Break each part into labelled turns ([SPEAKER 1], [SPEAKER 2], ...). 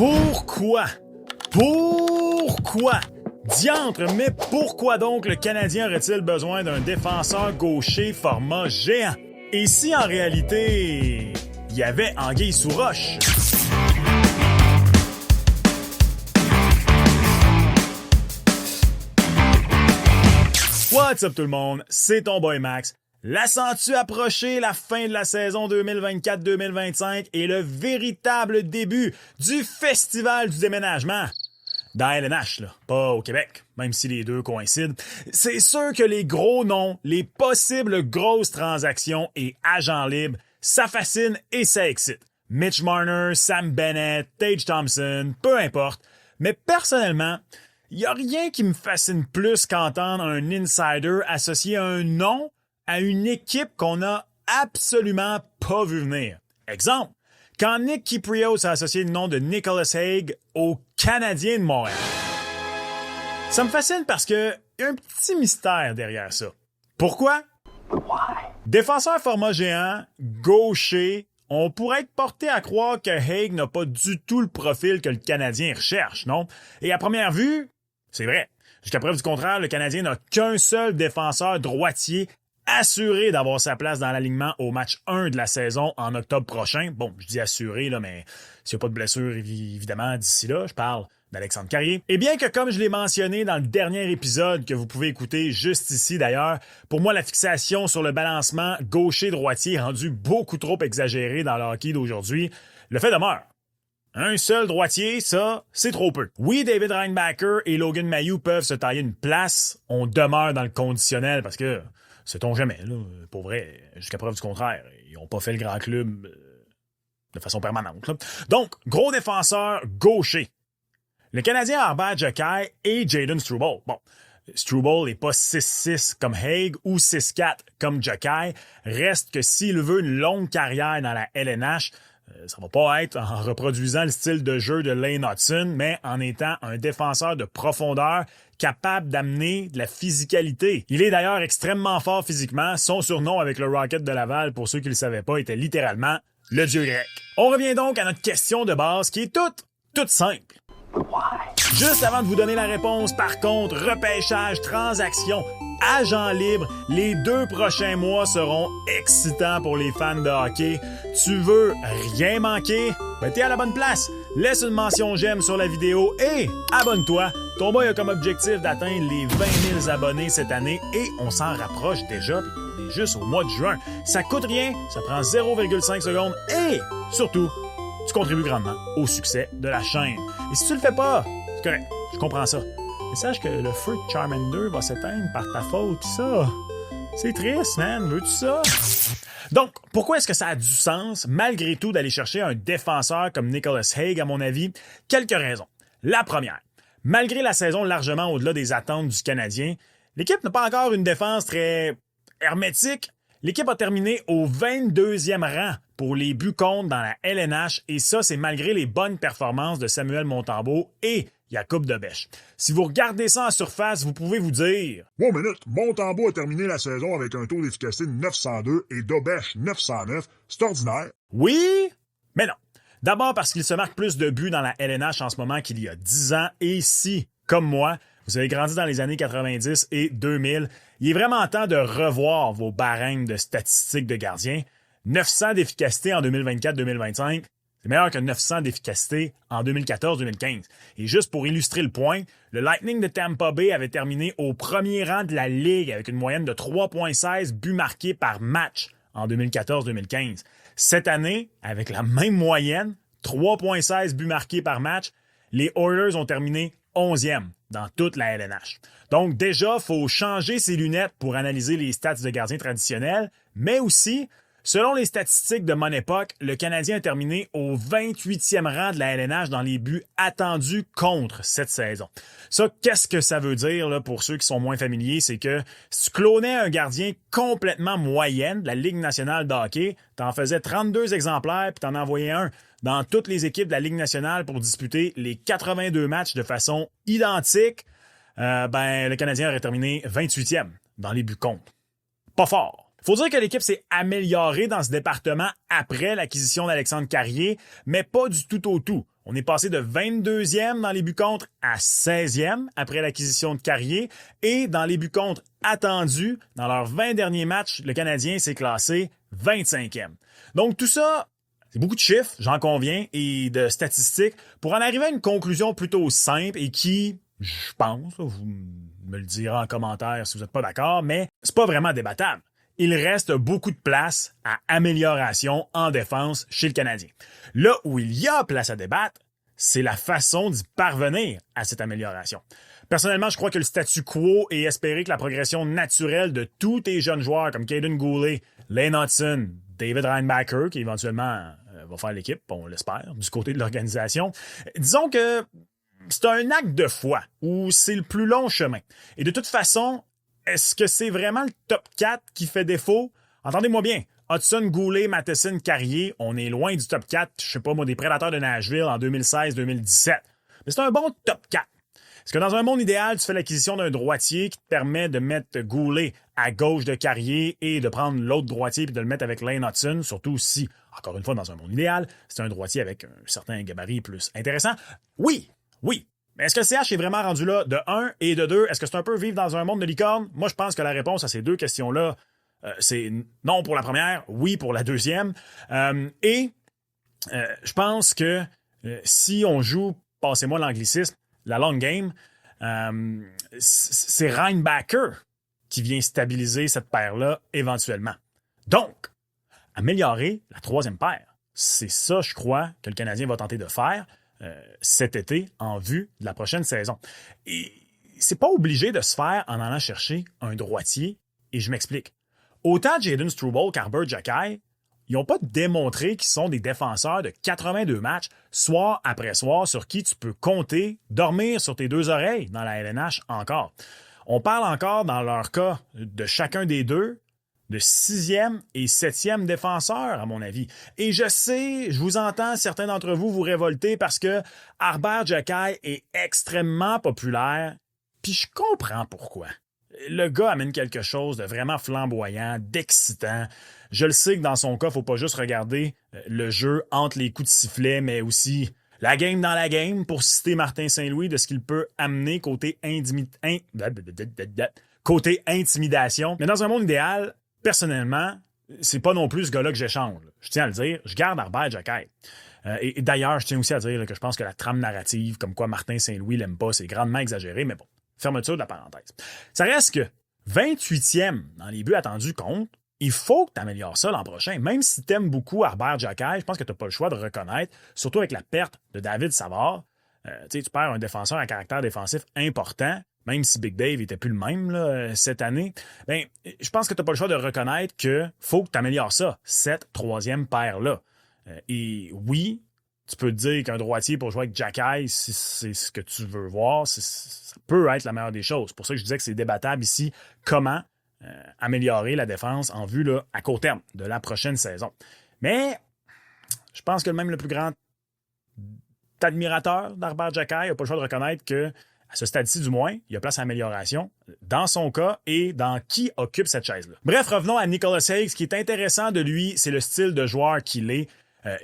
[SPEAKER 1] Pourquoi? Pourquoi? Diantre, mais pourquoi donc le Canadien aurait-il besoin d'un défenseur gaucher format géant? Et si en réalité, il y avait anguille sous roche? What's up tout le monde? C'est ton boy Max. La sens-tu approcher la fin de la saison 2024-2025 et le véritable début du festival du déménagement? Dans LNH, là, pas au Québec, même si les deux coïncident. C'est sûr que les gros noms, les possibles grosses transactions et agents libres, ça fascine et ça excite. Mitch Marner, Sam Bennett, Tage Thompson, peu importe. Mais personnellement, il n'y a rien qui me fascine plus qu'entendre un insider associer un nom à une équipe qu'on n'a absolument pas vu venir. Exemple, quand Nick Kypreos a associé le nom de Nicholas Hague au Canadien de Montréal. Ça me fascine parce que y a un petit mystère derrière ça. Pourquoi? Défenseur format géant, gaucher, on pourrait être porté à croire que Hague n'a pas du tout le profil que le Canadien recherche, non? Et à première vue, c'est vrai. Jusqu'à preuve du contraire, le Canadien n'a qu'un seul défenseur droitier assuré d'avoir sa place dans l'alignement au match 1 de la saison en octobre prochain. Bon, je dis assuré, là, mais s'il n'y a pas de blessure, évidemment, d'ici là, je parle d'Alexandre Carrier. Et bien que, comme je l'ai mentionné dans le dernier épisode, que vous pouvez écouter juste ici d'ailleurs, pour moi, la fixation sur le balancement gaucher-droitier est rendue beaucoup trop exagérée dans le hockey d'aujourd'hui. Le fait demeure. Un seul droitier, ça, c'est trop peu. Oui, David Reinbacher et Logan Mailloux peuvent se tailler une place. On demeure dans le conditionnel parce que sait-on jamais, là, pour vrai, jusqu'à preuve du contraire. Ils n'ont pas fait le grand club de façon permanente. Là. Donc, gros défenseur gaucher. Le Canadien Arbor Jokai et Jayden Struble. Bon, Struble n'est pas 6-6 comme Hague ou 6-4 comme Jokai. Reste que s'il veut une longue carrière dans la LNH, ça va pas être en reproduisant le style de jeu de Lane Hutson, mais en étant un défenseur de profondeur capable d'amener de la physicalité. Il est d'ailleurs extrêmement fort physiquement. Son surnom avec le Rocket de Laval, pour ceux qui ne le savaient pas, était littéralement le dieu grec. On revient donc à notre question de base qui est toute simple. Juste avant de vous donner la réponse, par contre, repêchage, transaction, agent libre, les 2 prochains mois seront excitants pour les fans de hockey. Tu veux rien manquer? Ben t'es à la bonne place. Laisse une mention j'aime sur la vidéo et abonne-toi. Ton boy a comme objectif d'atteindre les 20 000 abonnés cette année et on s'en rapproche déjà, puis on est juste au mois de juin. Ça coûte rien, ça prend 0,5 secondes et surtout, tu contribues grandement au succès de la chaîne. Et si tu le fais pas, c'est correct, je comprends ça. Mais sache que le feu de Charmander va s'éteindre par ta faute, pis ça, c'est triste, man. Veux-tu ça? Donc, pourquoi est-ce que ça a du sens, malgré tout, d'aller chercher un défenseur comme Nicholas Hague, à mon avis? Quelques raisons. La première, malgré la saison largement au-delà des attentes du Canadien, l'équipe n'a pas encore une défense très hermétique. L'équipe a terminé au 22e rang pour les buts contre dans la LNH et ça, c'est malgré les bonnes performances de Samuel Montembeault et Jakub Dobeš. Si vous regardez ça en surface, vous pouvez vous dire...
[SPEAKER 2] Bon minute, Montembeault a terminé la saison avec un taux d'efficacité de 902 et Dobeš 909. C'est ordinaire.
[SPEAKER 1] Oui, mais non. D'abord parce qu'il se marque plus de buts dans la LNH en ce moment qu'il y a 10 ans et si, comme moi, vous avez grandi dans les années 90 et 2000, il est vraiment temps de revoir vos barèmes de statistiques de gardiens. 900 d'efficacité en 2024-2025, c'est meilleur que 900 d'efficacité en 2014-2015. Et juste pour illustrer le point, le Lightning de Tampa Bay avait terminé au premier rang de la Ligue avec une moyenne de 3,16 buts marqués par match en 2014-2015. Cette année, avec la même moyenne, 3,16 buts marqués par match, les Oilers ont terminé 11e dans toute la LNH. Donc déjà, il faut changer ses lunettes pour analyser les stats de gardiens traditionnels, mais aussi, selon les statistiques de MoneyPuck, le Canadien a terminé au 28e rang de la LNH dans les buts attendus contre cette saison. Ça, qu'est-ce que ça veut dire là, pour ceux qui sont moins familiers? C'est que si tu clonais un gardien complètement moyenne de la Ligue nationale de hockey, t'en faisais 32 exemplaires puis t'en envoyais un dans toutes les équipes de la Ligue nationale pour disputer les 82 matchs de façon identique, le Canadien aurait terminé 28e dans les buts contre. Pas fort. Faut dire que l'équipe s'est améliorée dans ce département après l'acquisition d'Alexandre Carrier, mais pas du tout au tout. On est passé de 22e dans les buts contre à 16e après l'acquisition de Carrier. Et dans les buts contre attendus, dans leurs 20 derniers matchs, le Canadien s'est classé 25e. Donc tout ça, c'est beaucoup de chiffres, j'en conviens, et de statistiques pour en arriver à une conclusion plutôt simple et qui, je pense, vous me le direz en commentaire si vous n'êtes pas d'accord, mais c'est pas vraiment débattable. Il reste beaucoup de place à amélioration en défense chez le Canadien. Là où il y a place à débattre, c'est la façon d'y parvenir à cette amélioration. Personnellement, je crois que le statu quo est espérer que la progression naturelle de tous tes jeunes joueurs comme Caden Goulet, Lane Hudson, David Reinbacher, qui éventuellement va faire l'équipe, on l'espère, du côté de l'organisation. Disons que c'est un acte de foi ou c'est le plus long chemin. Et de toute façon, est-ce que c'est vraiment le top 4 qui fait défaut? Entendez-moi bien. Hudson, Goulet, Matheson, Carrier, on est loin du top 4, je sais pas moi, des Prédateurs de Nashville en 2016-2017. Mais c'est un bon top 4. Est-ce que dans un monde idéal, tu fais l'acquisition d'un droitier qui te permet de mettre Goulet à gauche de Carrier et de prendre l'autre droitier et de le mettre avec Lane Hudson, surtout si, encore une fois, dans un monde idéal, c'est un droitier avec un certain gabarit plus intéressant? Oui. Mais est-ce que le CH est vraiment rendu là de 1 et de 2? Est-ce que c'est un peu vivre dans un monde de licorne? Moi, je pense que la réponse à ces deux questions-là, c'est non pour la première, oui pour la deuxième. Je pense que si on joue, passez-moi l'anglicisme, la long game, c'est Reinbacher qui vient stabiliser cette paire-là éventuellement. Donc, améliorer la troisième paire, c'est ça, je crois, que le Canadien va tenter de faire cet été en vue de la prochaine saison. Et c'est pas obligé de se faire en allant chercher un droitier, et je m'explique. Autant Jayden Struble qu'Arber Xhekaj, ils n'ont pas démontré qu'ils sont des défenseurs de 82 matchs, soir après soir, sur qui tu peux compter, dormir sur tes deux oreilles dans la LNH encore. On parle encore, dans leur cas, de chacun des deux, de 6e et 7e défenseur, à mon avis. Et je sais, je vous entends, certains d'entre vous vous révolter parce que Arber Xhekaj est extrêmement populaire, puis je comprends pourquoi. Le gars amène quelque chose de vraiment flamboyant, d'excitant. Je le sais que dans son cas, il ne faut pas juste regarder le jeu entre les coups de sifflet, mais aussi la game dans la game, pour citer Martin Saint-Louis, de ce qu'il peut amener côté intimidation. Mais dans un monde idéal, personnellement, c'est pas non plus ce gars-là que j'échange. Je tiens à le dire, je garde Arber Xhekaj. Et d'ailleurs, je tiens aussi à dire que je pense que la trame narrative, comme quoi Martin Saint-Louis l'aime pas, c'est grandement exagéré, mais bon, fermeture de la parenthèse. Ça reste que 28e dans les buts attendus compte, il faut que tu améliores ça l'an prochain. Même si tu aimes beaucoup Arber Xhekaj, je pense que tu n'as pas le choix de reconnaître, surtout avec la perte de David Savard, tu perds un défenseur à caractère défensif important, même si Big Dave n'était plus le même là, cette année, ben, je pense que tu n'as pas le choix de reconnaître qu'il faut que tu améliores ça, cette troisième paire-là. Et oui, tu peux te dire qu'un droitier pour jouer avec Xhekaj, si c'est ce que tu veux voir, ça peut être la meilleure des choses. C'est pour ça que je disais que c'est débattable ici comment améliorer la défense en vue là, à court terme de la prochaine saison. Mais je pense que même le plus grand admirateur d'Arber Xhekaj n'a pas le choix de reconnaître que à ce stade-ci, du moins, il y a place à amélioration dans son cas et dans qui occupe cette chaise-là. Bref, revenons à Nicholas Hague. Ce qui est intéressant de lui, c'est le style de joueur qu'il est.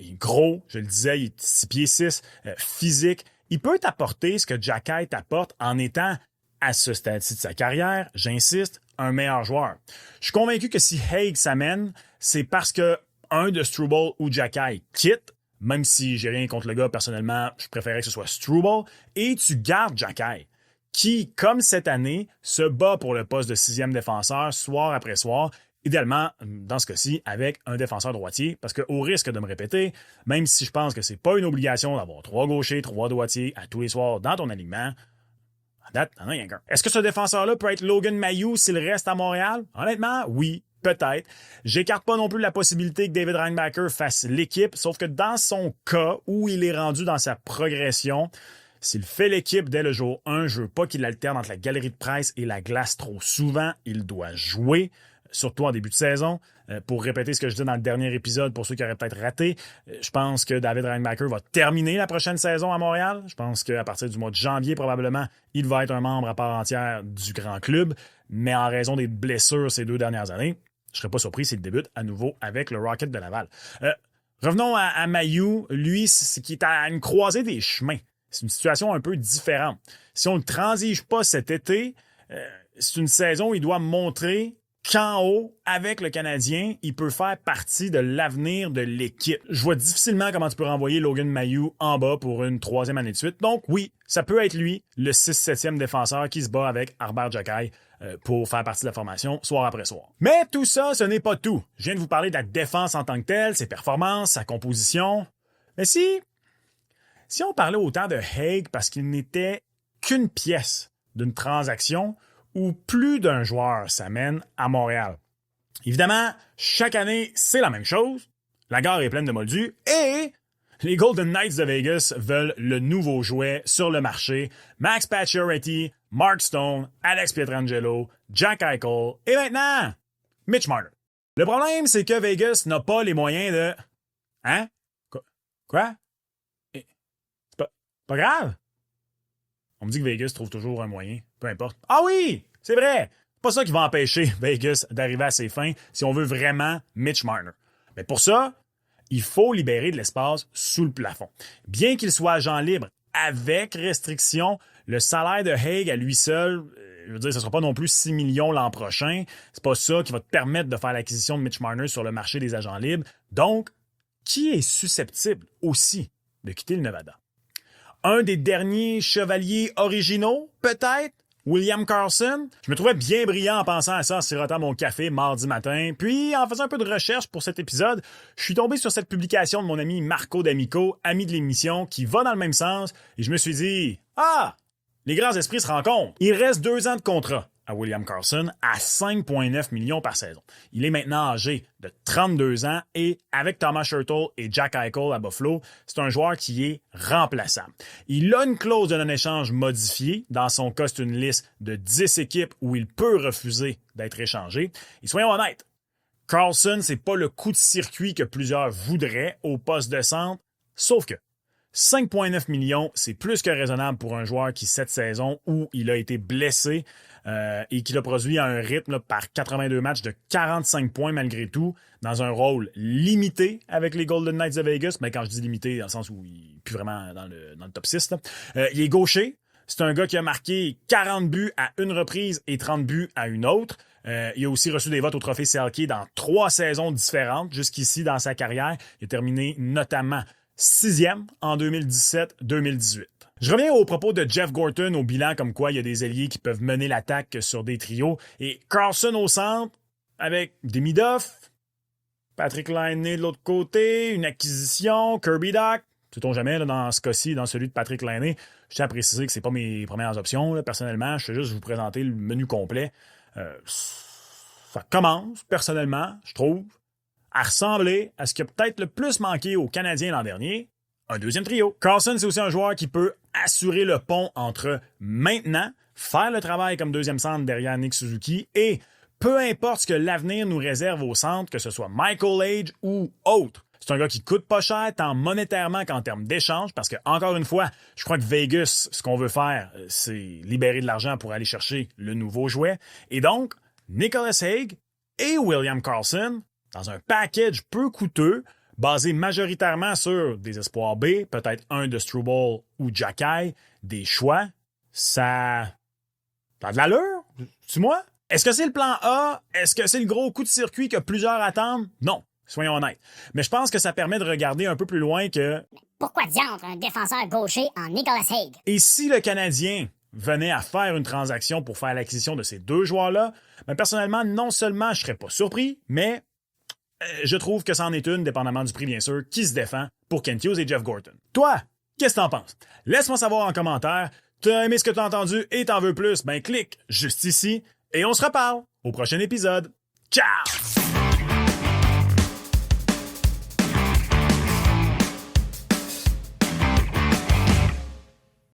[SPEAKER 1] Il est gros, je le disais, il est 6 pieds 6, physique. Il peut t'apporter ce que Xhekaj t'apporte en étant, à ce stade-ci de sa carrière, j'insiste, un meilleur joueur. Je suis convaincu que si Hague s'amène, c'est parce que un de Struble ou Xhekaj quitte, même si j'ai rien contre le gars, personnellement, je préférais que ce soit Struble, et tu gardes Xhekaj, qui, comme cette année, se bat pour le poste de 6e défenseur soir après soir, idéalement, dans ce cas-ci, avec un défenseur droitier, parce qu'au risque de me répéter, même si je pense que c'est pas une obligation d'avoir 3 gauchers, 3 droitiers à tous les soirs dans ton alignement, à date, t'en as rien qu'un. Est-ce que ce défenseur-là peut être Logan Mailloux s'il reste à Montréal? Honnêtement, oui. Peut-être. J'écarte pas non plus la possibilité que David Reinbacher fasse l'équipe, sauf que dans son cas où il est rendu dans sa progression, s'il fait l'équipe dès le jour 1, je veux pas qu'il alterne entre la galerie de presse et la glace trop souvent. Il doit jouer, surtout en début de saison. Pour répéter ce que je dis dans le dernier épisode, pour ceux qui auraient peut-être raté, je pense que David Reinbacher va terminer la prochaine saison à Montréal. Je pense qu'à partir du mois de janvier, probablement, il va être un membre à part entière du grand club. Mais en raison des blessures ces 2 dernières années, je ne serais pas surpris s'il débute à nouveau avec le Rocket de Laval. Revenons à Mailloux. Lui, c'est qui est à une croisée des chemins. C'est une situation un peu différente. Si on ne transige pas cet été, c'est une saison où il doit montrer qu'en haut, avec le Canadien, il peut faire partie de l'avenir de l'équipe. Je vois difficilement comment tu peux renvoyer Logan Mailloux en bas pour une 3e année de suite. Donc oui, ça peut être lui, le 6-7e défenseur qui se bat avec Arber Xhekaj pour faire partie de la formation soir après soir. Mais tout ça, ce n'est pas tout. Je viens de vous parler de la défense en tant que telle, ses performances, sa composition. Mais si on parlait autant de Hague parce qu'il n'était qu'une pièce d'une transaction où plus d'un joueur s'amène à Montréal. Évidemment, chaque année, c'est la même chose. La gare est pleine de moldus et les Golden Knights de Vegas veulent le nouveau jouet sur le marché. Max Pacioretty, Mark Stone, Alex Pietrangelo, Jack Eichel et maintenant, Mitch Marner. Le problème, c'est que Vegas n'a pas les moyens de... Hein? Quoi? C'est pas grave? On me dit que Vegas trouve toujours un moyen, peu importe. Ah oui, c'est vrai! C'est pas ça qui va empêcher Vegas d'arriver à ses fins si on veut vraiment Mitch Marner. Mais pour ça, il faut libérer de l'espace sous le plafond. Bien qu'il soit agent libre avec restriction, le salaire de Hague à lui seul, je veux dire, ce ne sera pas non plus 6 millions l'an prochain. C'est pas ça qui va te permettre de faire l'acquisition de Mitch Marner sur le marché des agents libres. Donc, qui est susceptible aussi de quitter le Nevada? Un des derniers chevaliers originaux, peut-être? William Karlsson. Je me trouvais bien brillant en pensant à ça en sirotant mon café mardi matin. Puis, en faisant un peu de recherche pour cet épisode, je suis tombé sur cette publication de mon ami Marco D'Amico, ami de l'émission, qui va dans le même sens. Et je me suis dit, les grands esprits se rencontrent. Il reste 2 ans de contrat à William Karlsson à 5,9 millions par saison. Il est maintenant âgé de 32 ans et avec Thomas Hertl et Jack Eichel à Buffalo, c'est un joueur qui est remplaçable. Il a une clause de non-échange modifiée. Dans son cas, c'est une liste de 10 équipes où il peut refuser d'être échangé. Et soyons honnêtes, Karlsson, c'est pas le coup de circuit que plusieurs voudraient au poste de centre, sauf que 5,9 millions, c'est plus que raisonnable pour un joueur qui, cette saison, où il a été blessé et qui l'a produit à un rythme par 82 matchs de 45 points malgré tout, dans un rôle limité avec les Golden Knights de Vegas. Mais quand je dis limité, dans le sens où il n'est plus vraiment dans le top 6. Il est gaucher. C'est un gars qui a marqué 40 buts à une reprise et 30 buts à une autre. Il a aussi reçu des votes au trophée Selke dans 3 saisons différentes jusqu'ici dans sa carrière. Il a terminé notamment 6e en 2017-2018. Je reviens au propos de Jeff Gorton au bilan comme quoi il y a des ailiers qui peuvent mener l'attaque sur des trios. Et Karlsson au centre avec Demidov, Patrick Laine de l'autre côté, une acquisition, Kirby Dach. Sait-on jamais, là, dans ce cas-ci, dans celui de Patrick Laine, je tiens à préciser que c'est pas mes premières options. Là, personnellement, je vais juste vous présenter le menu complet. Ça commence, personnellement, je trouve, à ressembler à ce qui a peut-être le plus manqué aux Canadiens l'an dernier, un deuxième trio. Karlsson, c'est aussi un joueur qui peut assurer le pont entre maintenant, faire le travail comme deuxième centre derrière Nick Suzuki et peu importe ce que l'avenir nous réserve au centre, que ce soit Michael Age ou autre. C'est un gars qui coûte pas cher tant monétairement qu'en termes d'échange parce que, encore une fois, je crois que Vegas, ce qu'on veut faire, c'est libérer de l'argent pour aller chercher le nouveau jouet. Et donc, Nicholas Hague et William Karlsson, dans un package peu coûteux, basé majoritairement sur des espoirs B, peut-être un de Struble ou Xhekaj, des choix, ça a de l'allure, tu moi? Est-ce que c'est le plan A? Est-ce que c'est le gros coup de circuit que plusieurs attendent? Non, soyons honnêtes. Mais je pense que ça permet de regarder un peu plus loin que...
[SPEAKER 3] Pourquoi diantre un défenseur gaucher en Nicholas Hague?
[SPEAKER 1] Et si le Canadien venait à faire une transaction pour faire l'acquisition de ces 2 joueurs-là, ben personnellement, non seulement je serais pas surpris, mais je trouve que c'en est une, dépendamment du prix bien sûr, qui se défend pour Kent Hughes et Jeff Gorton. Toi, qu'est-ce que t'en penses? Laisse-moi savoir en commentaire. T'as aimé ce que t'as entendu et t'en veux plus? Ben clique juste ici et on se reparle au prochain épisode. Ciao!